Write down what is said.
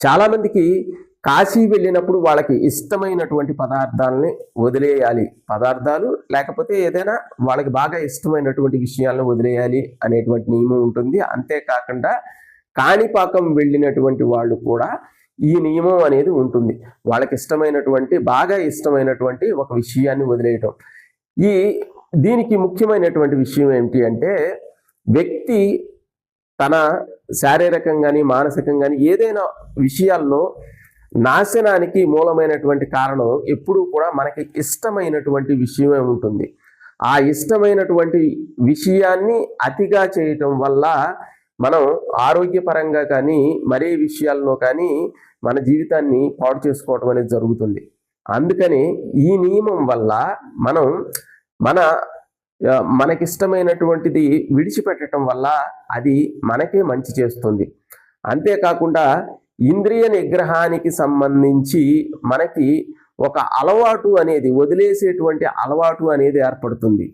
చాలామందికి కాశీ వెళ్ళినప్పుడు వాళ్ళకి ఇష్టమైనటువంటి పదార్థాలని వదిలేయాలి, పదార్థాలు లేకపోతే ఏదైనా వాళ్ళకి బాగా ఇష్టమైనటువంటి విషయాలను వదిలేయాలి అనేటువంటి నియమం ఉంటుంది. అంతేకాకుండా కాణిపాకం వెళ్ళినటువంటి వాళ్ళు కూడా ఈ నియమం అనేది ఉంటుంది. వాళ్ళకి ఇష్టమైనటువంటి బాగా ఇష్టమైనటువంటి ఒక విషయాన్ని వదిలేయటం. దీనికి ముఖ్యమైనటువంటి విషయం ఏమిటి అంటే, వ్యక్తి తన శారీరకంగాని మానసికంగాని ఏదైనా విషయాల్లో నాశనానికి మూలమైనటువంటి కారణం ఎప్పుడూ కూడా మనకి ఇష్టమైనటువంటి విషయమే ఉంటుంది. ఆ ఇష్టమైనటువంటి విషయాన్ని అతిగా చేయటం వల్ల మనం ఆరోగ్యపరంగా కానీ మరే విషయాల్లో కానీ మన జీవితాన్ని పాడు చేసుకోవటం అనేది జరుగుతుంది. అందుకని ఈ నియమం వల్ల మనం మనకిష్టమైనటువంటిది విడిచిపెట్టడం వల్ల అది మనకే మంచి చేస్తుంది. అంతేకాకుండా ఇంద్రియ నిగ్రహానికి సంబంధించి మనకి ఒక అలవాటు అనేది, వదిలేసేటువంటి అలవాటు అనేది ఏర్పడుతుంది.